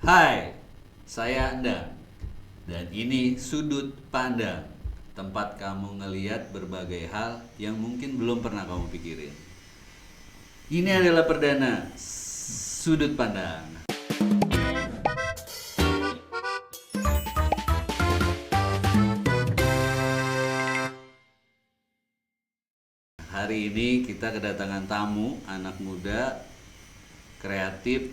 Hai, saya Anda dan ini Sudut Pandang, tempat kamu ngeliat berbagai hal yang mungkin belum pernah kamu pikirin. Ini adalah perdana Sudut Pandang. Hari ini kita kedatangan tamu, anak muda, kreatif,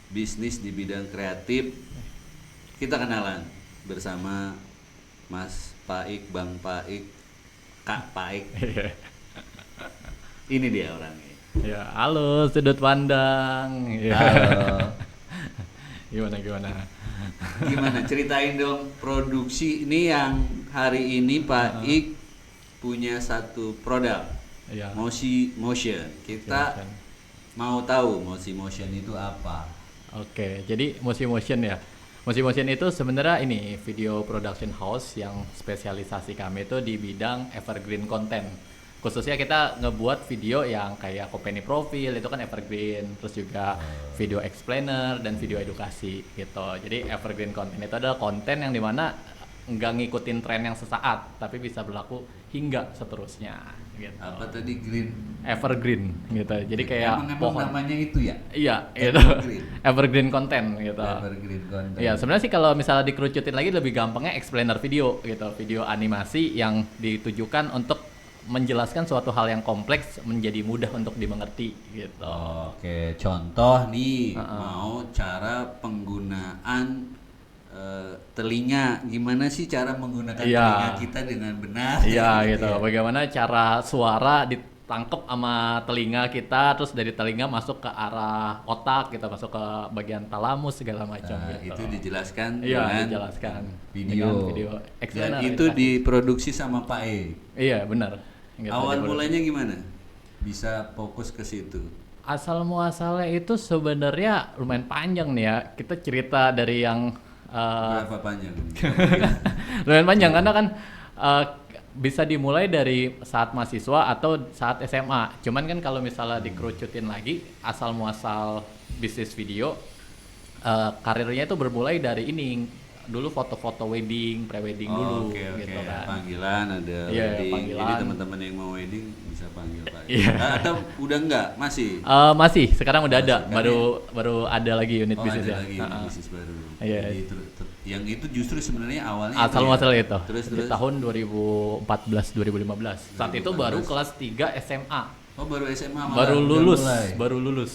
bisnis di bidang kreatif. Kita kenalan bersama Mas Paik, Bang Paik, Kak Paik. Ini dia orangnya. Ya, halo Sudut Pandang. Ya. Halo. Gimana? Gimana? Ceritain dong produksi ini yang hari ini Paik punya satu produk. Ya. Motion. Kita Motion. mau tahu Motion itu apa? Oke, jadi Motion ya. Motion itu sebenarnya ini video production house yang spesialisasi kami itu di bidang evergreen content. Khususnya kita ngebuat video yang kayak company profile itu kan evergreen, terus juga video explainer dan video edukasi gitu. Jadi evergreen content itu adalah konten yang dimana nggak ngikutin tren yang sesaat, tapi bisa berlaku hingga seterusnya gitu. Apa tadi green? Evergreen gitu. Jadi kayak Emang pohon. namanya itu ya? Iya, gitu. Evergreen. Evergreen content gitu. Evergreen content. Iya, sebenarnya sih kalau misalnya dikerucutin lagi lebih gampangnya explainer video gitu. Video animasi yang ditujukan untuk menjelaskan suatu hal yang kompleks menjadi mudah untuk dimengerti gitu. Oke, contoh nih mau cara penggunaan telinga. Gimana sih cara menggunakan Iya. telinga kita dengan benar? Iya gitu. ya. Bagaimana cara suara ditangkap sama telinga kita, terus dari telinga masuk ke arah otak gitu, masuk ke bagian talamus segala macam Nah, gitu. itu dijelaskan Iya, dengan dijelaskan video. dengan video Dan explainer. itu diproduksi sama Pak E. Iya, benar. Gitu, Awal diproduksi. mulanya gimana? Bisa fokus ke situ. Asal muasalnya itu sebenarnya lumayan panjang nih ya. Kita cerita dari yang Berapa panjang? lumayan panjang karena kan bisa dimulai dari saat mahasiswa atau saat SMA. Cuman kan kalau misalnya dikerucutin lagi asal muasal bisnis video, karirnya itu bermulai dari ini. Dulu foto-foto wedding, pre-wedding dulu Oke. gitu kan. Panggilan ada Iya, wedding. panggilan. Jadi teman-teman yang mau wedding bisa panggil Pak. Iya. Atau udah enggak? Masih? Masih, sekarang udah ada, Masih, baru ada lagi unit Oh, bisnis ada ya. lagi Heeh. bisnis baru. Iya. Jadi yang itu justru sebenarnya awalnya Asal itu ya? muasal itu. Terus Di tahun 2014 2015. Saat itu 2014. baru kelas 3 SMA. Oh, baru SMA malah Baru udah lulus, mulai. baru lulus.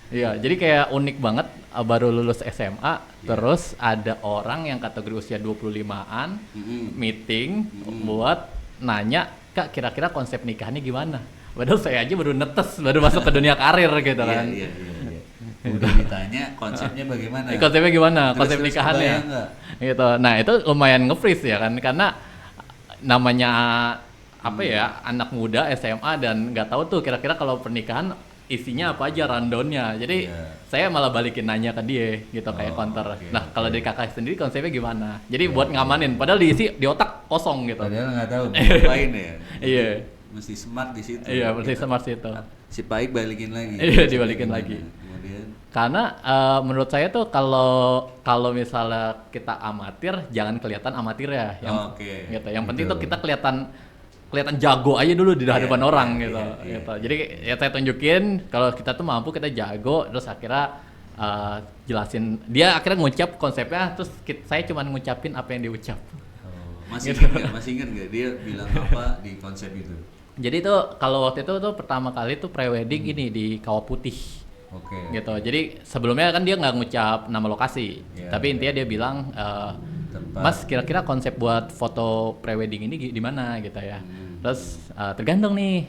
Iya, jadi kayak unik banget baru lulus SMA terus ada orang yang kategori usia 25-an meeting buat nanya, "Kak, kira-kira konsep nikahnya gimana?" Padahal saya aja baru netes, baru masuk ke dunia karir gitu kan. Iya. Udah ditanya konsepnya bagaimana? Konsepnya gimana? Terus- Konsep terus nikahannya. kebayang nggak? Gitu. Nah, itu lumayan nge-freeze ya kan karena namanya apa ya, anak muda SMA dan nggak tahu tuh kira-kira kalau pernikahan isinya apa aja rundownnya. Jadi Iya. saya malah balikin nanya ke dia gitu kayak counter. oke, Nah, kalau dari kakak sendiri konsepnya gimana? Jadi buat ngamanin padahal diisi di otak kosong gitu. Padahal nggak tahu ngapain ya. Iya. Mesti smart di situ. Iya, berarti smart itu. Si Paik balikin lagi. Iya, dibalikin Gimana? lagi. Kemudian Karena menurut saya tuh kalau misalnya kita amatir jangan kelihatan amatir ya. Oke, Gitu. Yang penting betul. tuh kita kelihatan jago aja dulu di hadapan Iya, orang iya, gitu. iya, Gitu. Jadi ya saya tunjukin kalau kita tuh mampu, kita jago, terus akhirnya jelasin dia akhirnya ngucap konsepnya, terus saya cuma ngucapin apa yang diucap. Masih Gitu. ingat nggak dia bilang apa di konsep itu? Jadi tuh kalau waktu itu tuh pertama kali tuh pre-wedding ini di Kawah Putih. Oke. Gitu. Jadi sebelumnya kan dia nggak ngucap nama lokasi, Iya, tapi iya. intinya dia bilang, Tempat. Mas kira-kira konsep buat foto prewedding ini di mana gitu ya. Terus tergantung nih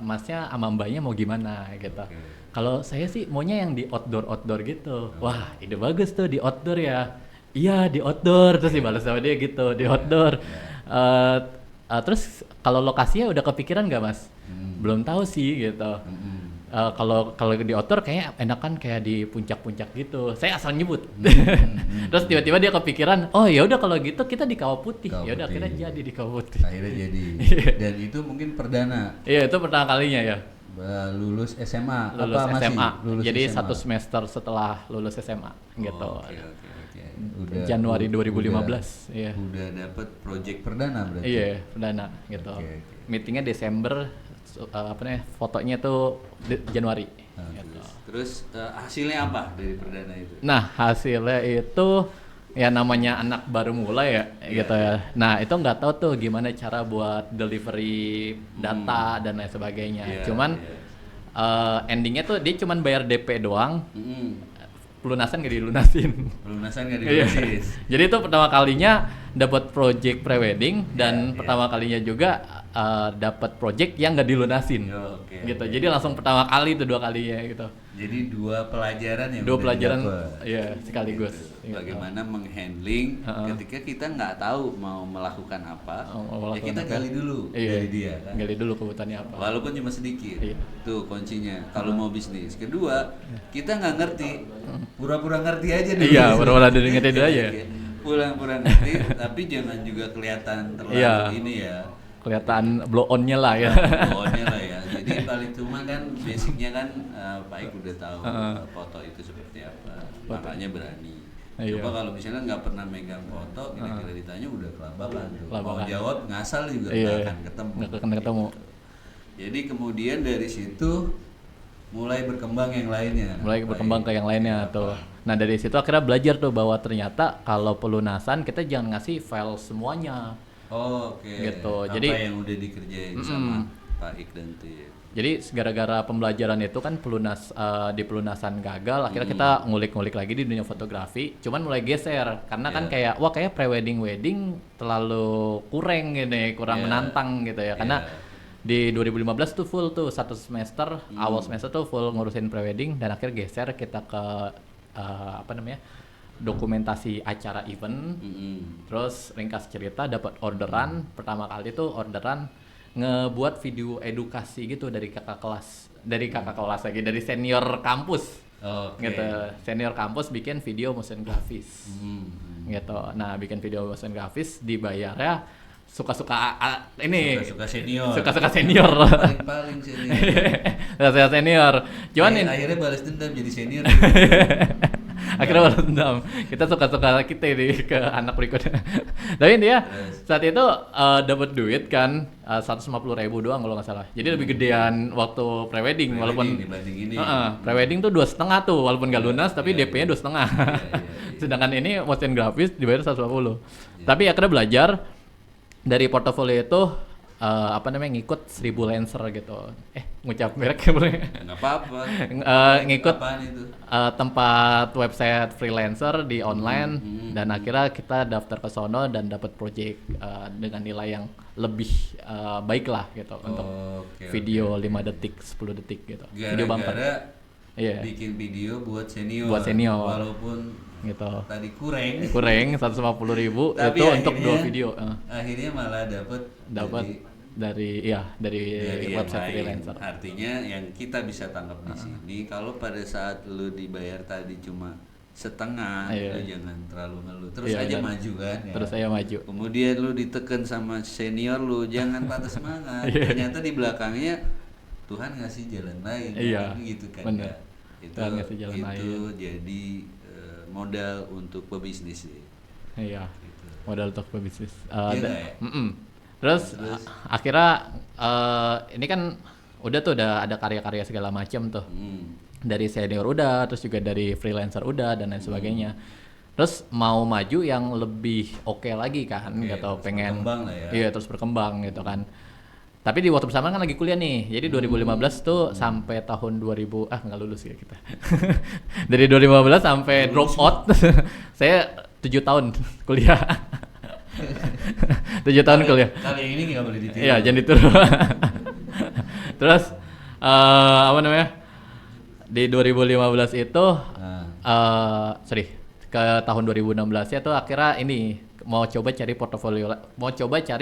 masnya sama mbaknya mau gimana gitu. Oke. Kalau saya sih maunya yang di outdoor gitu. Wah, ide bagus tuh di outdoor ya. Iya di outdoor, terus dibalas sama dia gitu di outdoor. Terus kalau lokasinya udah kepikiran nggak mas? Belum tahu sih gitu. Kalau di outdoor kayaknya enakan kayak di puncak-puncak gitu. Saya asal nyebut. Terus tiba-tiba dia kepikiran, oh ya udah kalau gitu kita di Kawah Putih. Kawah Ya udah Putih. akhirnya jadi di Kawah Putih. Akhirnya jadi. Dan itu mungkin perdana. Iya itu pertama kalinya ya. lulus SMA Lulus apa masih SMA. lulus Jadi SMA? 1 semester setelah lulus SMA gitu. Oke. Udah Januari udah- 2015. Iya. Udah dapat project perdana berarti. Iya, perdana gitu. Oke. Meetingnya Desember, apa namanya? Fotonya tuh Januari. Gitu. Terus hasilnya apa dari perdana itu? Nah, hasilnya itu ya namanya anak baru mulai ya gitu ya. Nah, itu nggak tahu tuh gimana cara buat delivery data dan lain sebagainya. Iya, Cuman endingnya tuh dia cuman bayar DP doang, pelunasan nggak dilunasin. Pelunasan nggak Iya. dilunasin. Jadi itu pertama kalinya dapat project prewedding dan Iya. pertama kalinya juga dapat project yang nggak dilunasin. Oke, Gitu. oke. Jadi langsung pertama kali itu 2 kalinya gitu. Jadi 2 pelajaran yang 2 udah pelajaran didapet. ya sekaligus. Gitu. Bagaimana menghandling ketika kita nggak tahu mau melakukan apa, Mau ya melakukan kita apa. gali dulu Iya. dari dia kan. Gali dulu kebutuhannya apa. Walaupun cuma sedikit. Iya. Tuh kuncinya kalau mau bisnis. Kedua, kita nggak ngerti. Pura-pura ngerti aja dulu. Iya, pura-pura ngerti dulu aja. Pura-pura ngerti, tapi jangan juga kelihatan terlalu Iya. ini ya. Kelihatan blow on-nya lah ya. Pokoknya lah ya. Jadi paling cuma kan basicnya kan Pak Ik udah tahu foto itu seperti apa. Makanya berani. Iya. Coba kalau misalnya nggak pernah megang foto, kira-kira ditanya udah kelabakan tuh. Mau Kelabakan. jawab ngasal juga Iya. nggak akan ketemu. Nggak akan ketemu. Jadi kemudian dari situ mulai berkembang yang lainnya. Mulai berkembang ke yang lainnya tuh. Nah, dari situ akhirnya belajar tuh bahwa ternyata kalau pelunasan kita jangan ngasih file semuanya. Oke. Gitu. Apa Jadi yang udah dikerjain sama Pak Ik dan Tim. Jadi gara-gara pembelajaran itu kan di pelunasan gagal, akhirnya kita ngulik-ngulik lagi di dunia fotografi. Cuman mulai geser karena kan kayak wah kayak pre-wedding terlalu kurang gini, kurang menantang gitu ya. Karena di 2015 tuh full tuh 1 semester, awal semester tuh full ngurusin pre-wedding dan akhirnya geser kita ke apa namanya? Dokumentasi acara event. Terus ringkas cerita dapat orderan, pertama kali tuh orderan ngebuat video edukasi gitu dari kakak kelas lagi, dari senior kampus. Oke. Gitu, senior kampus bikin video motion grafis. Gitu. Nah, bikin video motion grafis dibayarnya suka-suka ini. Suka-suka senior. Suka-suka senior. Paling senior. Suka-suka senior. Cuman akhirnya balas dendam jadi senior. akhirnya balas dendam. Kita suka-suka kita ini ke anak berikutnya. Tapi dia saat itu dapat duit kan 150.000 doang kalau nggak salah. Jadi lebih gedean waktu prewedding walaupun dibanding ini. prewedding tuh 2,5 tuh walaupun nggak lunas tapi DP-nya 2,5. Sedangkan ini motion grafis dibayar 150. Tapi akhirnya belajar dari portofolio itu apa namanya ngikut 1000 Lancer gitu. Ngucap merek boleh? Nggak apa-apa. Ngikut Apaan itu? tempat website freelancer di online dan akhirnya kita daftar ke sono dan dapat project dengan nilai yang lebih baik lah gitu untuk video 5 detik 10 detik gitu. Video bumper. Iya. Bikin video buat senior. Buat senior. Walaupun gitu. tadi kurang. Kurang 150.000 Tapi itu untuk 2 video. Akhirnya malah dapat dari website freelancer. Artinya yang kita bisa tangkap di sini kalau pada saat lu dibayar tadi cuma setengah, lu jangan terlalu ngeluh. Terus aja benar. maju kan ya. Terus saya maju. Kemudian lu diteken sama senior lu, jangan patah semangat. Ternyata di belakangnya Tuhan ngasih jalan lain. Iya, gitu kan. bener. Ya. Itu Tuhan ngasih jalan lain. jadi modal untuk pebisnis sih. Iya. Gitu. Modal untuk pebisnis. Iya nggak ya? Terus akhirnya ini kan udah ada karya-karya segala macam tuh. Dari senior udah, terus juga dari freelancer udah dan lain sebagainya. Terus mau maju yang lebih oke lagi kan, gitu. Pengen berkembang lah ya. Iya, terus berkembang gitu kan. Tapi di waktu bersamaan kan lagi kuliah nih. Jadi 2015 tuh sampai tahun 2000 nggak lulus ya kita. Dari 2015 sampai drop out. Saya 7 tahun kuliah. 7 tahun kuliah. Kali ini nggak boleh ditiru. Iya, jangan ditiru. Terus apa namanya? Di 2015 itu ke tahun 2016 ya tuh akhirnya ini mau coba cari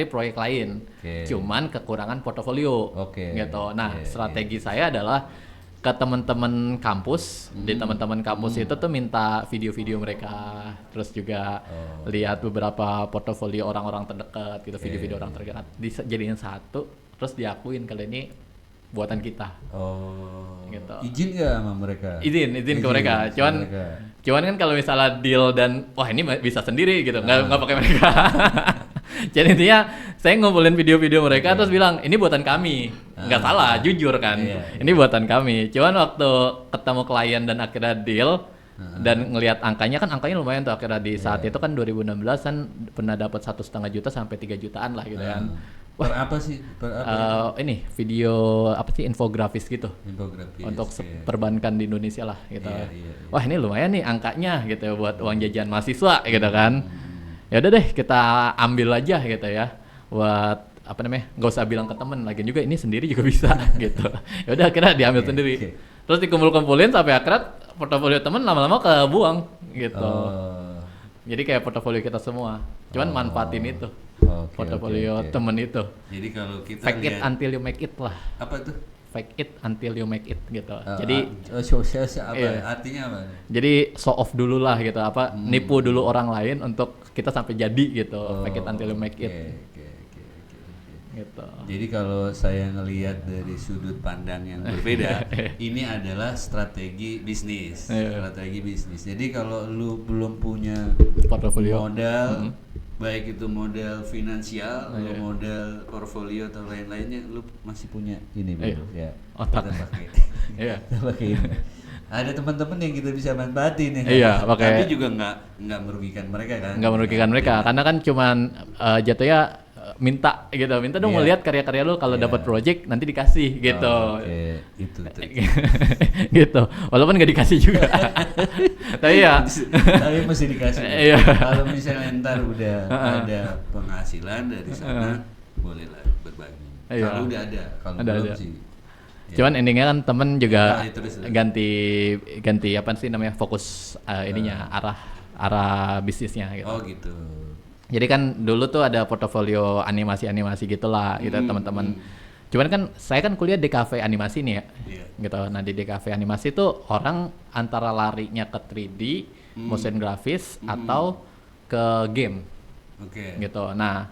proyek lain. Cuman kekurangan portofolio. Gitu. Nah, strategi saya adalah ke teman-teman kampus. Di teman-teman kampus itu tuh minta video-video mereka, terus juga lihat beberapa portofolio orang-orang terdekat gitu, video-video orang terdekat dijadiin satu, terus diakuin kalau ini buatan kita. Oh. Gitu. Izin nggak sama mereka? Izin ke mereka. Cuman kan kalau misalnya deal dan wah ini bisa sendiri gitu, nggak pakai mereka. Jadi intinya saya ngumpulin video-video mereka terus bilang ini buatan kami, nggak salah, jujur kan, ini buatan kami. Cuman waktu ketemu klien dan akhirnya deal dan ngelihat angkanya lumayan tuh akhirnya di saat itu kan 2016 kan pernah dapat 1,5 juta sampai 3 jutaan lah gitu kan. Per apa sih? Ini video apa sih infografis gitu. Infografis. Untuk perbankan di Indonesia lah gitu. Iya. Wah ini lumayan nih angkanya gitu buat uang jajan mahasiswa gitu kan. Ya udah deh kita ambil aja gitu ya. Buat apa namanya? Gak usah bilang ke temen lagi juga ini sendiri juga bisa gitu. Ya udah akhirnya diambil sendiri. Terus dikumpul-kumpulin sampai akhirnya portofolio temen lama-lama kebuang gitu. Jadi kayak portofolio kita semua. Cuman manfaatin itu. Portofolio temen itu. Jadi kalau kita fake it until you make it lah. Apa tuh? Fake it until you make it gitu. Jadi artinya apa? Jadi show off dulu lah gitu, nipu dulu orang lain untuk kita sampai jadi gitu. Fake it until you make it. Gitu. Jadi kalau saya ngelihat dari sudut pandang yang berbeda, ini adalah strategi bisnis. Jadi kalau lu belum punya portofolio modal, baik itu modal finansial, modal portfolio atau lain-lainnya, lu masih punya ini belum? Ya. Otak. Kita pakai. Kita pakai ini. Ada teman-teman yang kita bisa manfaatin ya. Iya, pakai. Tapi juga nggak merugikan mereka kan? Nggak merugikan mereka, karena kan cuman jatuhnya minta dong melihat karya-karya lu kalau dapat project nanti dikasih gitu. Itu. Gitu. Walaupun nggak dikasih juga. Tapi mesti dikasih. Kalau misalnya ntar udah ada penghasilan dari sana, bolehlah berbagi. Kalau udah ada, kalau belum sih. Cuman endingnya kan temen juga ganti apa sih namanya fokus arah bisnisnya gitu. Oh gitu. Jadi kan dulu tuh ada portofolio animasi gitulah gitu teman-teman. Cuman kan saya kan kuliah di DKV animasi nih ya. Gitu. Nah di DKV animasi tuh orang antara larinya ke 3D, motion grafis atau ke game. Gitu. Nah,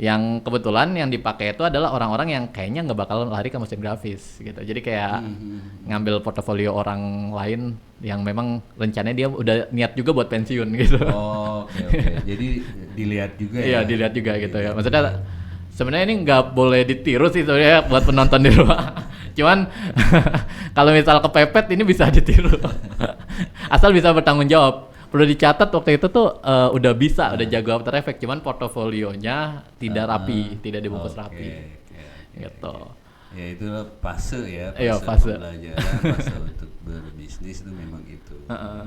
yang kebetulan yang dipakai itu adalah orang-orang yang kayaknya nggak bakal lari ke motion grafis gitu. Jadi kayak ngambil portofolio orang lain yang memang rencananya dia udah niat juga buat pensiun gitu. Oke. Jadi dilihat juga ya. Iya, dilihat juga gitu ya. Maksudnya sebenarnya ini nggak boleh ditiru sih sebenarnya buat penonton di rumah. Cuman kalau misal kepepet ini bisa ditiru. Asal bisa bertanggung jawab. Perlu dicatat waktu itu tuh udah jago After Effects, cuman portofolionya tidak rapi, tidak dibungkus rapi. Gitu. Ya itu fase pembelajaran, fase untuk berbisnis itu memang itu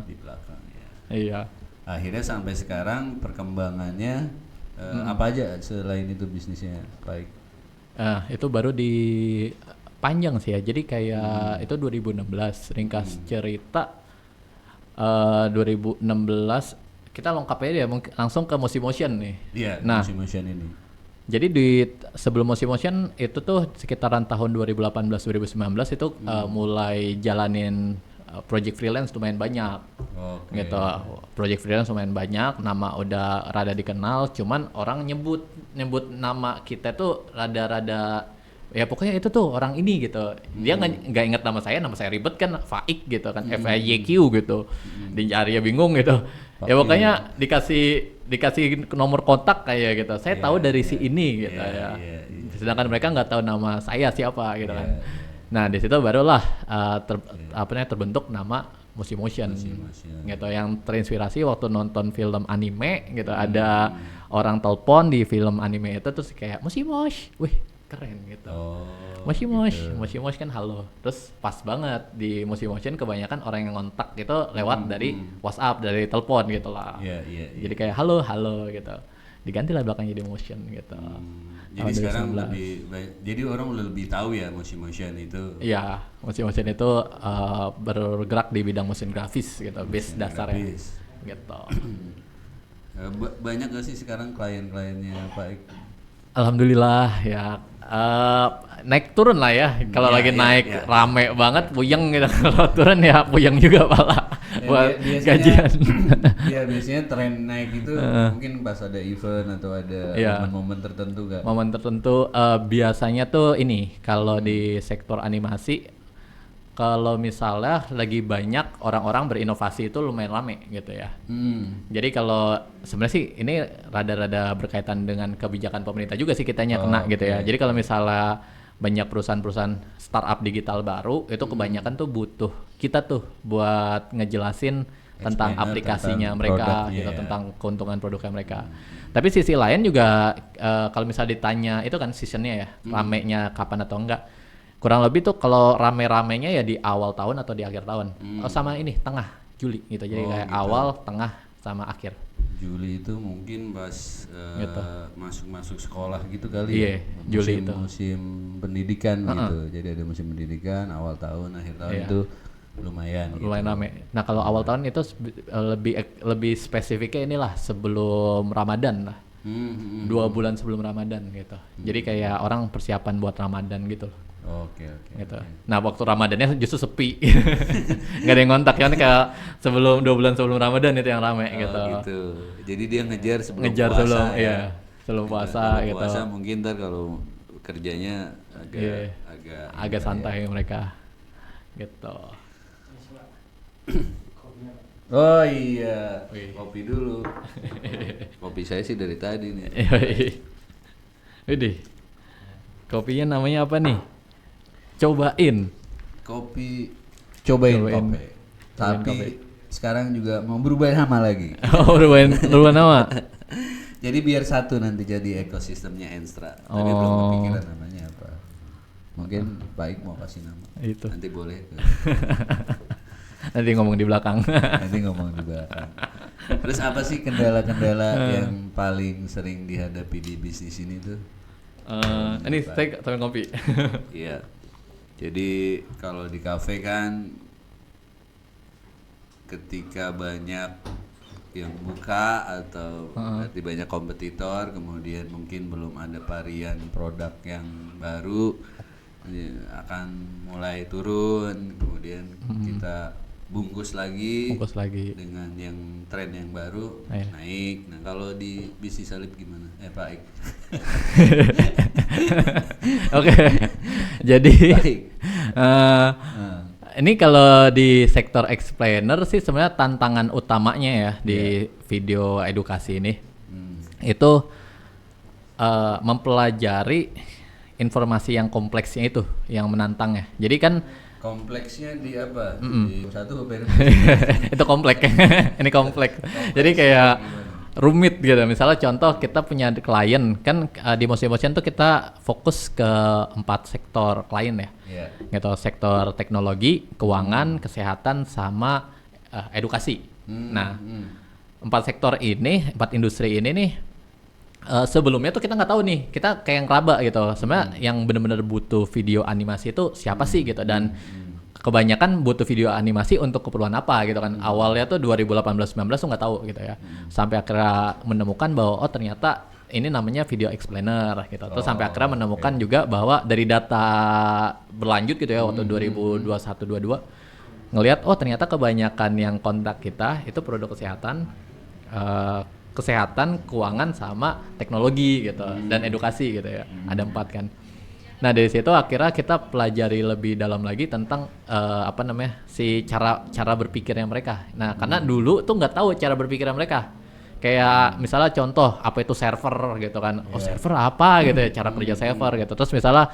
di belakangnya. Iya. Akhirnya sampai sekarang perkembangannya apa aja selain itu bisnisnya baik? Itu baru di panjang sih ya. Jadi kayak itu 2016 ringkas cerita. 2016 kita lengkap aja ya langsung ke Motion nih. Iya, Motion ini. Jadi sebelum Motion itu tuh sekitaran tahun 2018-2019 itu mulai jalanin project freelance lumayan banyak. Gitu. Project freelance lumayan banyak, nama udah rada dikenal, cuman orang nyebut nama kita tuh rada ya pokoknya itu tuh orang ini gitu. Dia nggak inget nama saya ribet kan, Faik gitu kan, FAYQ gitu. Dicari ya bingung gitu. Ya pokoknya dikasih nomor kontak kayak gitu. Saya tahu dari si ini gitu ya. Sedangkan mereka nggak tahu nama saya siapa gitu kan. Nah di situ barulah terbentuk nama Motion gitu, yang terinspirasi waktu nonton film anime gitu. Ada orang telepon di film anime itu terus kayak Mosh, wih keren gitu. Mosh kan halo. Terus pas banget di Motion kebanyakan orang yang ngontak gitu lewat dari WhatsApp, dari telepon gitu lah. Jadi kayak halo gitu. Digantilah belakangnya di Motion gitu. Jadi sekarang lebih baik, jadi orang lebih tahu ya Motion itu. Iya, Motion itu bergerak di bidang motion grafis gitu, base dasarnya. Gitu. Banyak gak sih sekarang klien-kliennya Pak Ik? Alhamdulillah ya, naik turun lah ya. Kalau lagi naik rame banget puyeng gitu. Kalau turun ya puyeng juga pala. buat biasanya- gajian. Ya biasanya tren naik itu mungkin pas ada event atau ada Iya. momen-momen tertentu kan. Momen tertentu biasanya tuh ini kalau di sektor animasi, kalau misalnya lagi banyak orang-orang berinovasi itu lumayan rame gitu ya. Jadi kalau sebenarnya sih ini rada-rada berkaitan dengan kebijakan pemerintah juga sih kitanya kena gitu ya. Jadi kalau misalnya banyak perusahaan-perusahaan startup digital baru itu kebanyakan tuh butuh kita tuh buat ngejelasin tentang Explainer aplikasinya tentang mereka produknya gitu, ya. tentang keuntungan produknya mereka. Tapi sisi lain juga kalau misalnya ditanya itu kan seasonnya ya, ramenya kapan atau enggak. Kurang lebih tuh kalau rame-ramenya ya di awal tahun atau di akhir tahun. Oh, sama ini tengah Juli gitu. Jadi kayak gitu. awal, tengah sama akhir. Juli itu mungkin pas Gitu. masuk sekolah gitu kali Iya, ya. Juli itu. Musim pendidikan gitu. Jadi ada musim pendidikan, awal tahun, akhir tahun Iya. itu lumayan. Lumayan rame. Nah, kalau awal tahun itu lebih spesifiknya inilah sebelum Ramadan lah. 2 bulan sebelum Ramadan gitu. Jadi kayak orang persiapan buat Ramadan gitu. Oke. Gitu. Nah, waktu Ramadannya justru sepi. Nggak ada yang ngontak kan kayak sebelum 2 bulan sebelum Ramadan itu yang rame gitu. Gitu. Jadi dia ngejar sebelum Ngejar puasa. sebelum ya. iya, sebelum puasa Kalau gitu. puasa mungkin ntar kalau kerjanya Iya. Agak santai mereka. Gitu. Oh iya, Wih. kopi dulu. Kopi saya sih dari tadi nih. Widih. Kopinya namanya apa nih? Cobain. Kopi cobain Cobain. kopi. Tapi kopi. sekarang juga mau berubah nama lagi. Oh, berubah nama. Jadi biar satu nanti jadi ekosistemnya Enstra. Tapi Oh. belum kepikiran namanya apa. Mungkin baik mau kasih nama. Itu. Nanti boleh. Nanti ngomong di belakang. Nanti ngomong di belakang. Terus apa sih kendala-kendala yang paling sering dihadapi di bisnis ini tuh? Ini saya sambil kopi. Iya. Jadi kalau di kafe kan ketika banyak yang buka atau berarti banyak kompetitor, kemudian mungkin belum ada varian produk yang baru, akan mulai turun, kemudian kita bungkus lagi dengan yang tren yang baru Iya. naik. Nah kalau di bisnis salib gimana? Pak Ik. Oke. Jadi Baik. ini kalau di sektor explainer sih sebenarnya tantangan utamanya ya di video edukasi ini itu mempelajari informasi yang kompleksnya itu yang menantang ya. Jadi kan Kompleksnya di apa? Di satu apa? itu kompleks. Ini kompleks. Jadi kayak rumit gitu. Misalnya contoh kita punya klien kan di Motion tuh kita fokus ke 4 sektor klien ya. Iya. Gitu, sektor teknologi, keuangan, kesehatan sama edukasi. Nah, 4 sektor ini, 4 industri ini nih sebelumnya tuh kita nggak tahu nih, kita kayak yang raba gitu. Sebenarnya yang benar-benar butuh video animasi itu siapa sih gitu, dan kebanyakan butuh video animasi untuk keperluan apa gitu kan. Awalnya tuh 2018-19 tuh nggak tahu gitu ya. Sampai akhirnya menemukan bahwa oh ternyata ini namanya video explainer gitu. Terus sampai akhirnya menemukan juga bahwa dari data berlanjut gitu ya waktu 2021-22 ngelihat oh ternyata kebanyakan yang kontak kita itu produk kesehatan, keuangan sama teknologi gitu dan edukasi gitu ya. Ada 4 kan. Nah dari situ akhirnya kita pelajari lebih dalam lagi tentang si cara berpikirnya mereka. Nah karena dulu tuh nggak tahu cara berpikirnya mereka. Kayak misalnya contoh apa itu server gitu kan. Oh server apa gitu ya, cara kerja server gitu. Terus misalnya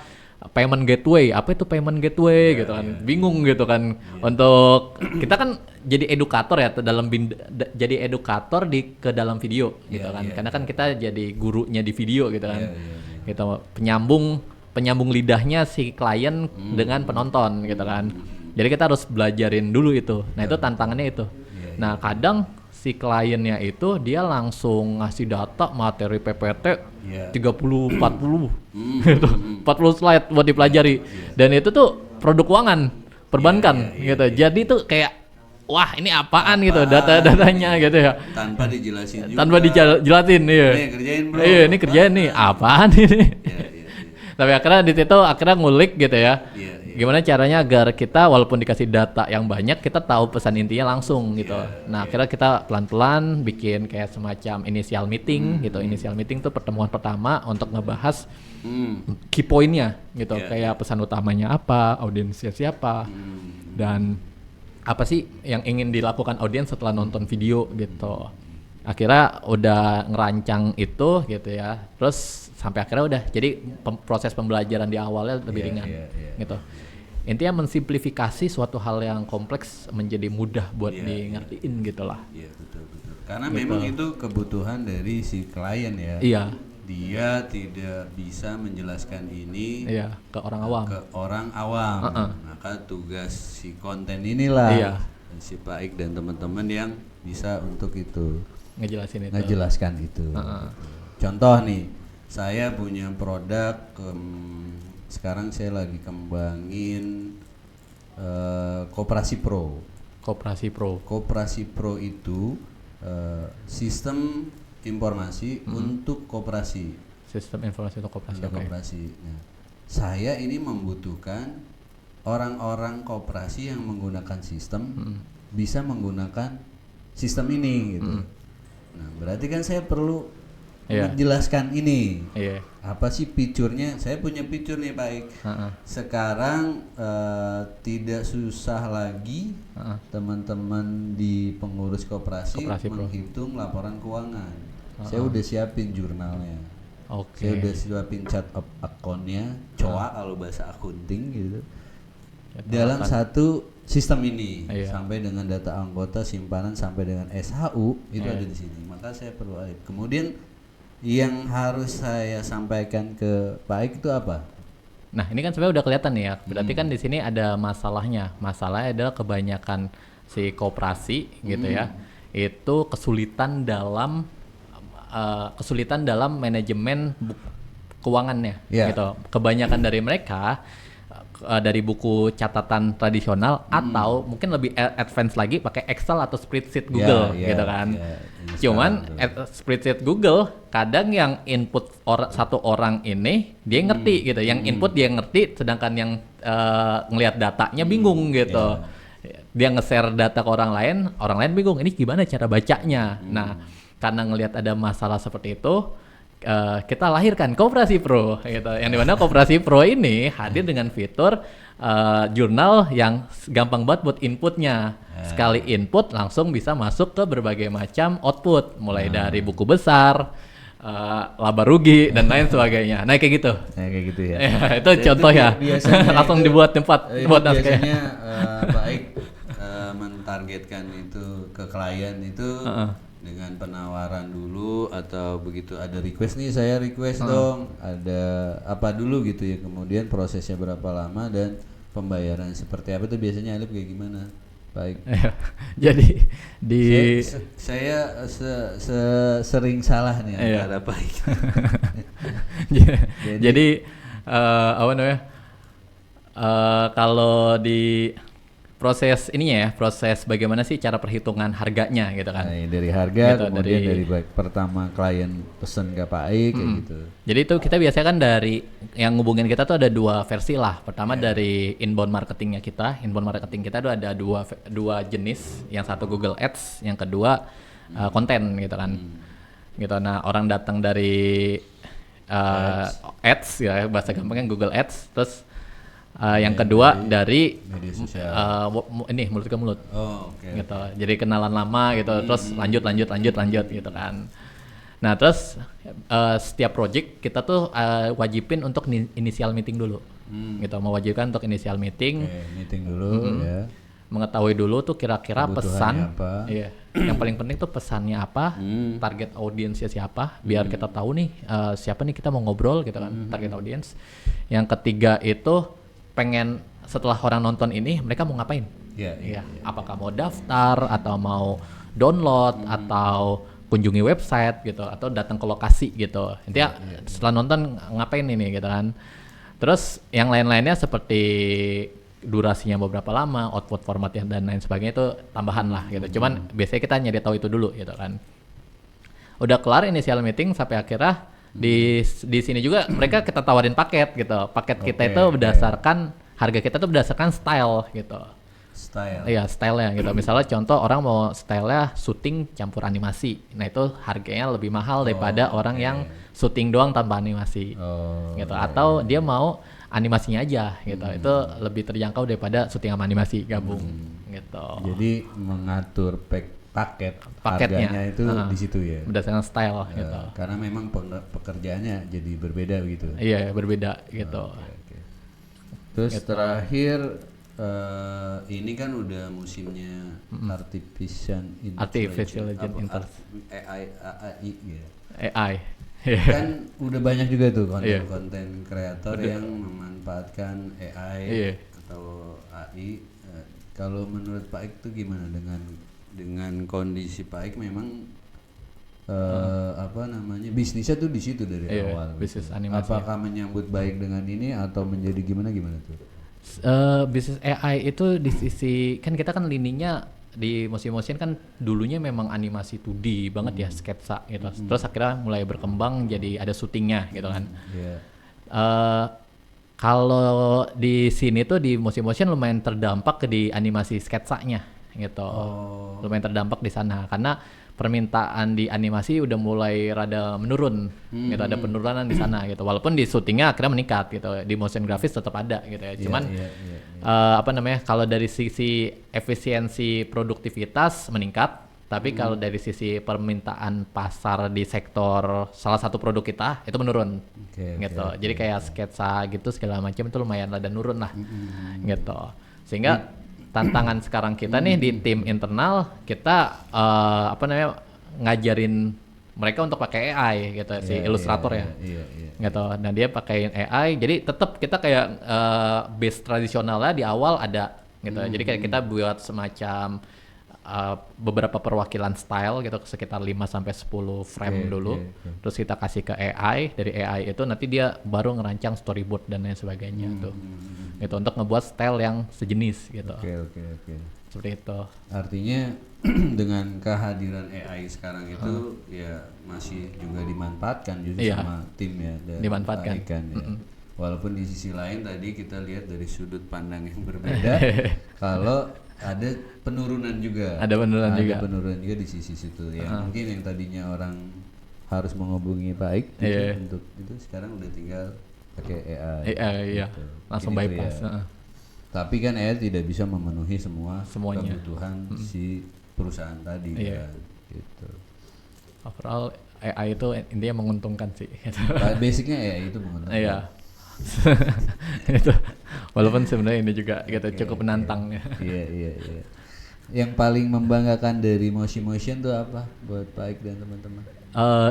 payment gateway, apa itu payment gateway gitu kan. Bingung gitu kan. Untuk kita kan jadi edukator ya jadi edukator ke dalam video gitu kan. Karena kan kita jadi gurunya di video gitu kan. Gitu penyambung lidahnya si klien dengan penonton gitu kan. Jadi kita harus belajarin dulu itu. Nah, itu tantangannya itu. Nah, kadang si kliennya itu dia langsung ngasih data materi PPT 30 40 gitu. 40 slide buat dipelajari. Dan itu tuh produk keuangan perbankan gitu. Jadi tuh kayak wah, ini apaan gitu data-datanya gitu ya. Tanpa dijelasin juga. Tanpa dijelasin iya. Nih, kerjain bro. Iya, ini kerjain nih. Apaan ini? Iya. Tapi akhirnya di situ ngulik gitu ya. Iya. gimana caranya agar kita walaupun dikasih data yang banyak, kita tahu pesan intinya langsung gitu. Nah, akhirnya kita pelan-pelan bikin kayak semacam initial meeting gitu. Initial meeting tuh pertemuan pertama untuk ngebahas key point-nya gitu. Kayak pesan utamanya apa, audiensnya siapa, dan apa sih yang ingin dilakukan audiens setelah nonton video gitu. Akhirnya udah ngerancang itu gitu ya. Terus sampai akhirnya udah jadi proses pembelajaran di awalnya lebih ringan gitu. Intinya mensimplifikasi suatu hal yang kompleks menjadi mudah buat di ngertiin gitu lah. Iya, betul. Karena memang itu kebutuhan dari si klien ya. Iya. Dia tidak bisa menjelaskan ini ke orang awam. Maka tugas si konten inilah dan si Pak Ik dan teman-teman yang bisa untuk itu ngejelaskan itu. Contoh nih, saya punya produk sekarang saya lagi kembangin Koperasi Pro. Koperasi Pro itu sistem informasi untuk koperasi. Sistem informasi untuk koperasi. Nah, saya ini membutuhkan orang-orang koperasi yang menggunakan sistem bisa menggunakan sistem ini gitu. Nah, berarti kan saya perlu menjelaskan ini. Apa sih fiturnya? Saya punya fitur nih Pak Ik. Sekarang tidak susah lagi teman-teman di pengurus koperasi menghitung laporan keuangan. Saya udah siapin jurnalnya. Saya udah siapin chart of account-nya, COA kalau bahasa akunting gitu. Dalam satu sistem ini sampai dengan data anggota, simpanan sampai dengan SHU itu ada di sini. Maka saya perlu kemudian yang harus saya sampaikan ke Pak Ik itu apa? Nah, ini kan sebenarnya udah kelihatan nih ya. Berarti kan di sini ada masalahnya. Masalahnya adalah kebanyakan si koperasi gitu ya. Itu kesulitan dalam manajemen keuangannya gitu. Kebanyakan dari mereka dari buku catatan tradisional atau mungkin lebih advance lagi pakai Excel atau spreadsheet Google gitu kan. Cuman spreadsheet Google kadang yang input satu orang ini dia ngerti gitu, yang input dia ngerti, sedangkan yang ngelihat datanya bingung gitu. Dia nge-share data ke orang lain bingung ini gimana cara bacanya. Nah, karena ngelihat ada masalah seperti itu, kita lahirkan Koperasi Pro gitu. Yang dimana Koperasi Pro ini hadir dengan fitur jurnal yang gampang banget buat inputnya. Sekali input langsung bisa masuk ke berbagai macam output, mulai dari buku besar, laba rugi dan lain sebagainya. Nah kayak gitu. Itu contoh ya. Langsung dibuat tempat buat biasanya Pak Ik mentargetkan itu ke klien itu dengan penawaran dulu, atau begitu ada request nih saya request dong, ada apa dulu gitu ya, kemudian prosesnya berapa lama dan pembayaran seperti apa itu biasanya Alif kayak gimana Pak Ik? Jadi saya sering salah nih antara Pak Ik. Jadi apa namanya, kalau di proses ininya ya, proses bagaimana sih cara perhitungan harganya gitu kan. Dari harga gitu, kemudian dari pertama klien pesen ke Pak Ik kayak gitu. Jadi itu kita biasanya kan dari yang ngubungin kita tuh ada dua versi lah. Pertama dari inbound marketingnya kita. Inbound marketing kita tuh ada dua jenis. Yang satu Google Ads, yang kedua konten gitu kan. Gitu. Nah, orang datang dari ads ya, bahasa gampangnya Google Ads, terus yang kedua dari media sosial. Ini mulut ke mulut. Gitu. Jadi kenalan lama gitu, terus lanjut gitu kan. Nah, terus setiap project kita tuh wajibin untuk initial meeting dulu. Gitu, mewajibkan untuk initial meeting. Meeting dulu ya. Mengetahui dulu tuh kira-kira pesan apa. Yang paling penting tuh pesannya apa, target audiensnya siapa, biar kita tahu nih siapa nih kita mau ngobrol gitu kan, target audience. Yang ketiga itu pengen setelah orang nonton ini mereka mau ngapain? Apakah mau daftar atau mau download atau kunjungi website gitu atau datang ke lokasi gitu. Intinya setelah nonton ngapain ini gitu kan. Terus yang lain-lainnya seperti durasinya beberapa lama, output formatnya dan lain sebagainya itu tambahan lah gitu. Cuman biasanya kita nyari tahu itu dulu gitu kan. Udah kelar initial meeting sampai akhirnya di sini juga mereka kita tawarin paket gitu. Paket kita itu berdasarkan harga kita tuh berdasarkan style gitu. Style. Iya, stylenya gitu. Misalnya contoh orang mau stylenya syuting campur animasi. Nah itu harganya lebih mahal daripada orang oke. yang syuting doang tanpa animasi. Oh, Gitu. iya, Atau iya. dia mau animasinya aja gitu. Itu lebih terjangkau daripada syuting sama animasi gabung gitu. Jadi mengatur paket Paketnya, harganya itu di situ ya. berdasarkan style gitu. Karena memang pekerjaannya jadi berbeda begitu. Iya, berbeda gitu. Oke. Terus terakhir ini kan udah musimnya Artificial apa, intelligence. AI ya. AI. Kan udah banyak juga tuh Iya. konten-konten kreator yang memanfaatkan AI Iya. atau AI. Kalau menurut Pak Ik tuh gimana dengan kondisi Pak Ik memang apa namanya bisnisnya tuh di situ dari Iya, awal. bisnis gitu. animasi. Apakah menyambut baik dengan ini atau menjadi gimana tuh? Bisnis AI itu di sisi kan kita kan lininya di Motion kan dulunya memang animasi 2D banget ya, sketsa gitu. Terus akhirnya mulai berkembang jadi ada syutingnya gitu kan. Iya. Kalau di sini tuh di Motion lumayan terdampak di animasi sketsanya gitu. Lumayan terdampak di sana karena permintaan di animasi udah mulai rada menurun gitu, ada penurunan di sana gitu. Walaupun di syutingnya akhirnya meningkat gitu. Di motion grafis tetap ada gitu ya. Cuman apa namanya? Kalau dari sisi efisiensi produktivitas meningkat, tapi kalau dari sisi permintaan pasar di sektor salah satu produk kita itu menurun gitu. Jadi kayak sketsa gitu segala macam itu lumayan rada nurun lah gitu. Sehingga tantangan sekarang kita nih di tim internal kita apa namanya ngajarin mereka untuk pakai AI gitu si ilustrator ya. Gitu. Dan dia pakai AI jadi tetap kita kayak base tradisionalnya di awal ada gitu. Jadi kayak kita buat semacam beberapa perwakilan style gitu sekitar 5 sampai 10 frame dulu. Terus kita kasih ke AI, dari AI itu nanti dia baru ngerancang storyboard dan lain sebagainya tuh. Gitu untuk ngebuat style yang sejenis gitu. Oke. Seperti itu. Artinya dengan kehadiran AI sekarang itu ya masih juga dimanfaatkan justru sama tim ya dan dimanfaatkan. Ikan, ya. Walaupun di sisi lain tadi kita lihat dari sudut pandang yang berbeda kalau ada penurunan juga. Ada penurunan juga. Ada penurunan juga di sisi situ ya. Mungkin yang tadinya orang harus menghubungi Pak Ik untuk itu sekarang udah tinggal pakai AI. Iya. Gitu. Langsung Gitu bypass. ya. Tapi kan AI tidak bisa memenuhi semuanya kebutuhan si perusahaan tadi kan. Gitu. Overall AI itu intinya menguntungkan sih. Gitu. Basicnya AI itu menguntungkan. Iya. Itu walaupun sebenarnya ini juga gitu cukup menantang ya. Iya. Yang paling membanggakan dari Motion tuh apa buat Pak Ik dan teman-teman?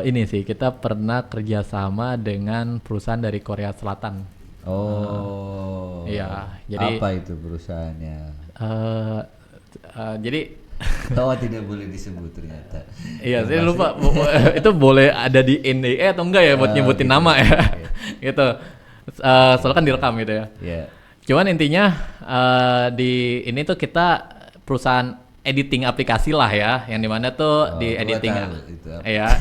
Ini sih kita pernah kerjasama dengan perusahaan dari Korea Selatan. Iya, jadi apa itu perusahaannya? Jadi Tahu tidak boleh disebut ternyata. iya, saya lupa itu boleh ada di NDA atau enggak ya buat nyebutin nama ya. Gitu. Soalnya kan direkam gitu ya. Iya. Cuman intinya di ini tuh kita perusahaan editing aplikasi lah ya, yang dimana tuh di editing,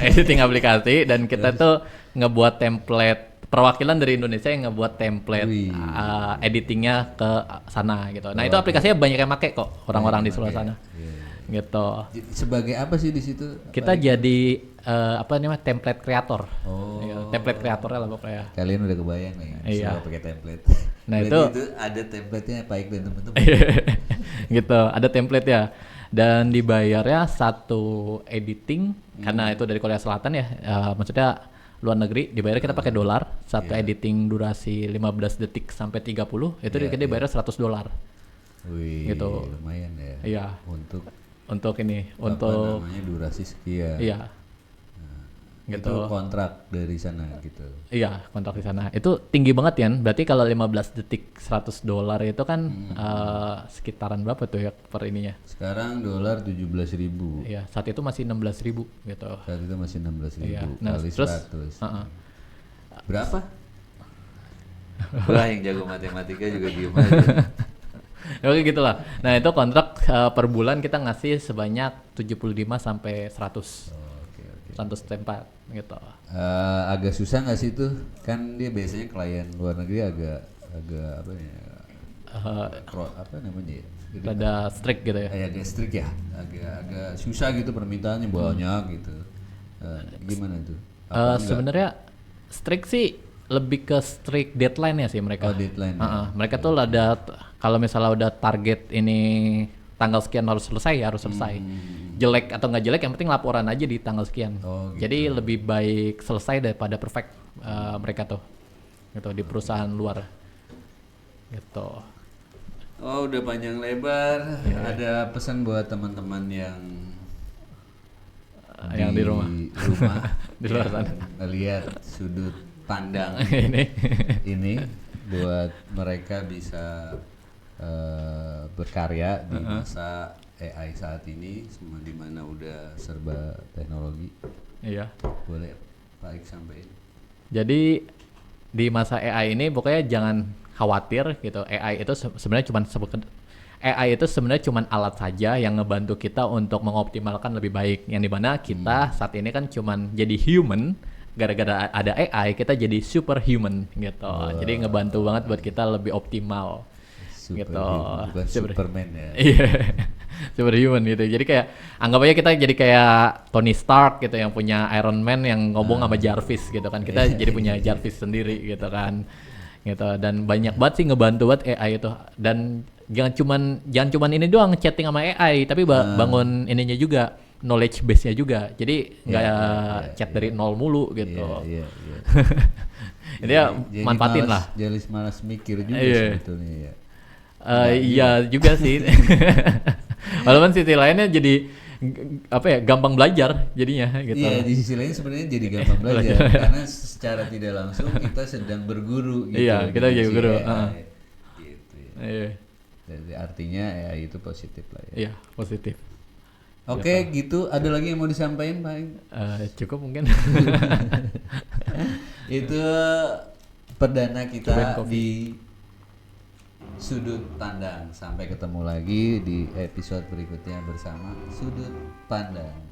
editing aplikasi dan kita tuh ngebuat template perwakilan dari Indonesia yang ngebuat template editingnya ke sana gitu. Nah itu aplikasinya banyak yang pakai kok orang-orang di seluruh sana. Gitu. Sebagai apa sih di situ? Kita jadi apa namanya template creator. Template creatornya lah pokoknya. Kalian udah kebayang nih, Iya. pakai template. Nah itu ada template-nya Pak Ik dan teman-teman. Gitu, ada template ya. Dan dibayarnya satu editing karena itu dari Korea Selatan ya. Maksudnya luar negeri dibayar kita pakai dolar. Satu editing durasi 15 detik sampai 30 itu kita dibayar $100. Wih, gitu. Lumayan ya. Iya. Untuk ini, untuk namanya durasi sekian. Iya. Gitu. Itu kontrak dari sana gitu. Iya, kontrak di sana. Itu tinggi banget ya. Berarti kalau 15 detik $100 itu kan sekitaran berapa tuh ya per ininya? Sekarang dolar 17.000. Iya, saat itu masih 16.000 gitu. Saat itu masih 16.000 iya. Nah, kali terus, 100. Berapa? Wah, yang jago matematika juga diem aja. Oke gitulah. Nah itu kontrak per bulan kita ngasih sebanyak 75 sampai 100. 100 tempat gitu. Agak susah nggak sih itu? Kan dia biasanya klien luar negeri agak apa ya? apa namanya ya? Jadi, rada strict gitu ya. agak strict ya, agak susah gitu permintaannya banyak gitu. Gimana tuh? Apa enggak? Sebenarnya strict sih lebih ke strict deadline ya sih mereka. Oh, deadline ya. Mereka tuh ada kalau misalnya udah target ini tanggal sekian harus selesai. Jelek atau nggak jelek yang penting laporan aja di tanggal sekian. Oh, gitu. Jadi lebih baik selesai daripada perfect mereka tuh. Gitu di perusahaan luar. Gitu. Oh, udah panjang lebar. Ada pesan buat teman-teman yang di rumah. Di luar yang sana. ngelihat sudut pandang ini buat mereka bisa berkarya di masa AI saat ini, semua di mana udah serba teknologi. Iya. Boleh Pak Ik sampaikan. Jadi di masa AI ini pokoknya jangan khawatir gitu. AI itu sebenarnya cuman alat saja yang ngebantu kita untuk mengoptimalkan lebih baik. Yang dimana kita saat ini kan cuman jadi human, gara-gara ada AI kita jadi superhuman gitu. Jadi ngebantu banget buat kita lebih optimal. Gitu. Bukan Superman ya. Iya. Superhuman gitu. Jadi kayak anggap aja kita jadi kayak Tony Stark gitu yang punya Iron Man yang ngomong sama Jarvis gitu kan. Kita jadi punya Jarvis sendiri gitu kan. Gitu. Dan banyak banget sih ngebantu buat AI itu. Dan jangan cuman ini doang chatting sama AI, tapi bangun ininya juga, knowledge base-nya juga. Jadi nggak chat dari nol mulu gitu. Iya. Jadi ya manfaatin lah. Jadi malas mikir juga sebetulnya ya. Iya juga sih. Walaupun sisi lainnya jadi gampang belajar jadinya gitu. Iya, di sisi lain sebenarnya jadi gampang belajar karena secara tidak langsung kita sedang berguru gitu. Iya, kita jadi guru. Gitu ya. Iya. Jadi artinya AI itu positif lah ya. Iya, positif. Oke, gitu. Ada lagi yang mau disampaikan, Pak? Cukup mungkin. Itu perdana kita di Sudut Pandang. Sampai ketemu lagi di episode berikutnya bersama Sudut Pandang.